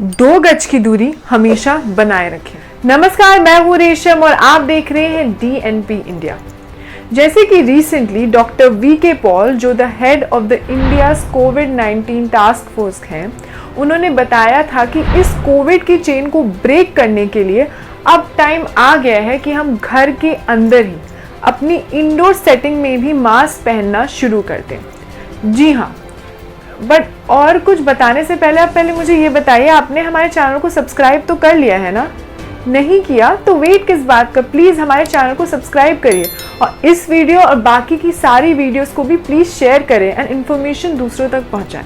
2 गज की दूरी हमेशा बनाए रखें। नमस्कार, मैं हूँ रेशम और आप देख रहे हैं DNP इंडिया। जैसे कि रिसेंटली डॉक्टर VK पॉल, जो the head of the India's covid task force हैं, उन्होंने बताया था कि इस कोविड की चेन को ब्रेक करने के लिए अब टाइम आ गया है कि हम घर के अंदर ही अपनी इंडोर सेटिंग में भी मास्क पहनना शुरू कर दें। जी हाँ, बट और कुछ बताने से पहले आप मुझे ये बताइए, आपने हमारे चैनल को सब्सक्राइब तो कर लिया है ना? नहीं किया तो वेट किस बात का, प्लीज़ हमारे चैनल को सब्सक्राइब करिए और इस वीडियो और बाकी की सारी वीडियोस को भी प्लीज़ शेयर करें एंड इन्फॉर्मेशन दूसरों तक पहुंचाएं।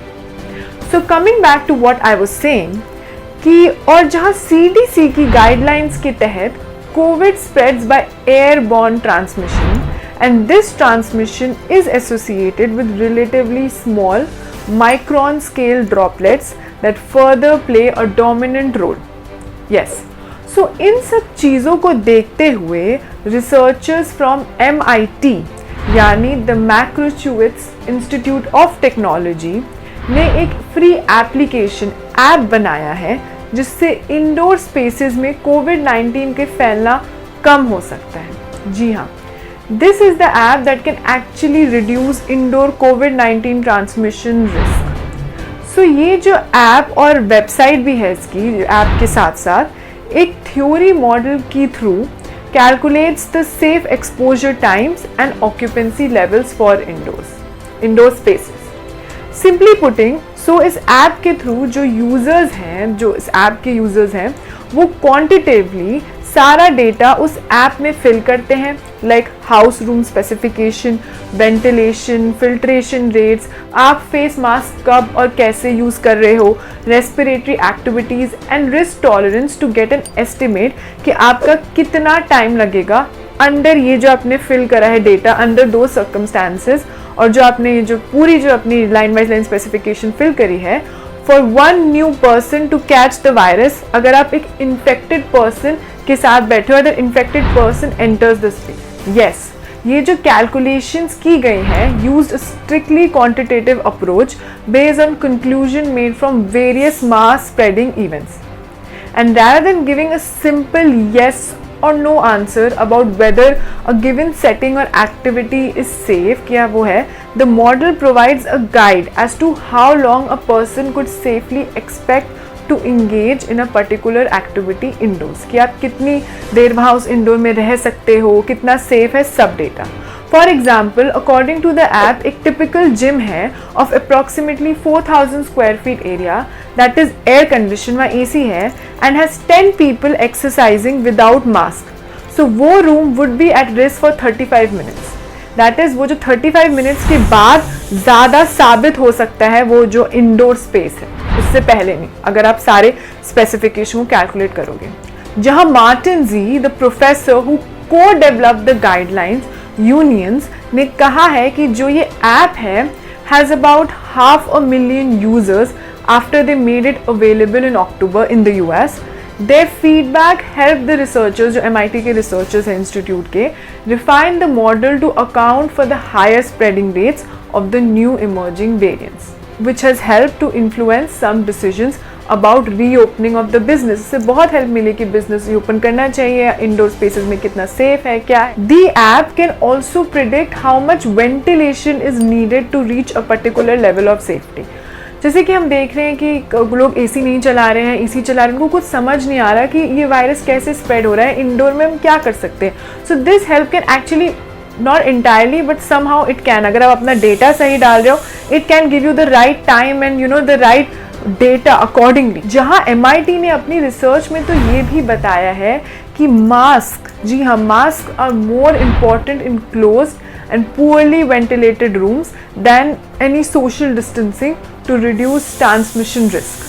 So coming back to what I was saying कि और जहां CDC की गाइडलाइंस के तहत Covid spreads by airborne transmission and this transmission is associated with relatively small micron scale droplets that further play a dominant role. Yes. So इन सब चीज़ों को देखते हुए researchers from MIT यानी the Massachusetts Institute of Technology ने एक free application app बनाया है जिससे इंडोर स्पेसेस में कोविड-19 के फैलना कम हो सकता है। जी हाँ, this is the app that can actually reduce indoor COVID-19 transmission risk. So ये जो ऐप और वेबसाइट भी है इसकी ऐप के साथ साथ एक थ्योरी मॉडल के through calculates the safe exposure times and occupancy levels for indoor spaces. Simply putting, so इस ऐप के थ्रू जो यूजर्स हैं, जो इस ऐप के यूजर्स हैं, वो क्वांटिटेटिवली सारा डेटा उस ऐप में फिल करते हैं, like house room specification, ventilation, filtration rates, आप फेस मास्क कब और कैसे यूज़ कर रहे हो, respiratory activities and risk tolerance to get an estimate कि आपका कितना टाइम लगेगा अंडर ये जो आपने फिल करा है डेटा अंडर दो सर्कमस्टांसेस, और जो आपने ये जो पूरी जो अपनी line by line specification fill करी है for one new person to catch the virus. अगर आप एक इन्फेक्टेड पर्सन के साथ बैठे हो, अगर infected person enters the space, yes, ये जो कैलकुलेशंस की गई हैं used strictly quantitative approach based on conclusion made from various mass spreading events and rather than giving a simple yes or no answer about whether a given setting or activity is safe, क्या वो है, the model provides a guide as to how long a person could safely expect to engage in a particular activity indoors, कि आप कितनी देर वहाँ उस indoor में रह सकते हो, कितना सेफ है, सब data. For example, according to the app, एक typical gym है of approximately 4,000 square feet area that is air conditioned, वहाँ AC है and has 10 people exercising without mask. So वो room would be at risk for 35 minutes. That is वो जो 35 minutes के बाद ज़्यादा साबित हो सकता है वो जो indoor space है, उससे पहले नहीं, अगर आप सारे specification को calculate करोगे। जहाँ Martin ji, the professor who co-developed the guidelines, unions ने कहा है कि जो ये ऐप है has about 500,000 users after they made it available in October in the US. Their feedback help the researchers, जो MIT के रिसर्चर्स हैं इंस्टीट्यूट के, refine the model to account for the higher spreading rates of the new emerging variants which has helped to influence some decisions about reopening of the business. इससे बहुत help मिली कि business open करना चाहिए, indoor spaces में कितना safe है, क्या है। The app can also predict how much ventilation is needed to reach a particular level of safety. जैसे कि हम देख रहे हैं कि लोग AC नहीं चला रहे हैं, AC चला रहे हैं, उनको कुछ समझ नहीं आ रहा कि ये वायरस कैसे स्प्रेड हो रहा है, इंडोर में हम क्या कर सकते हैं। So this help can actually not entirely but somehow it can, अगर आप अपना डेटा सही डाल रहे हो, it can give you the right time and you know the right data accordingly. जहाँ MIT ने अपनी रिसर्च में तो ये भी बताया है कि मास्क, जी हाँ, mask are more important in closed and poorly ventilated rooms than any social distancing to reduce transmission risk.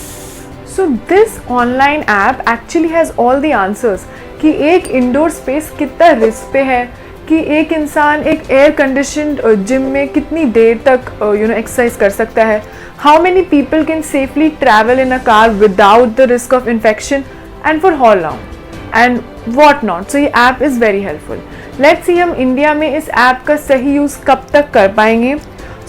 So this online app actually has all the answers कि एक इंडोर स्पेस कितना रिस्क पे है, कि एक इंसान एक एयर कंडीशन्ड जिम में कितनी देर तक एक्सरसाइज कर सकता है, how many people can safely travel in a car without the risk of infection and for how long and what not. So ये app is very helpful. Let's see हम India में इस ऐप का सही use कब तक कर पाएंगे।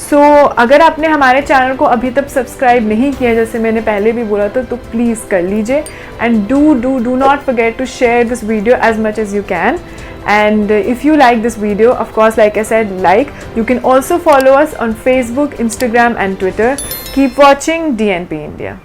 सो अगर आपने हमारे चैनल को अभी तक सब्सक्राइब नहीं किया, जैसे मैंने पहले भी बोला था, तो प्लीज़ कर लीजिए। And do not forget to share this video as much as you can. And if you like this video, of course, like I said, you can also follow us on Facebook, Instagram and Twitter. Keep watching DNP India.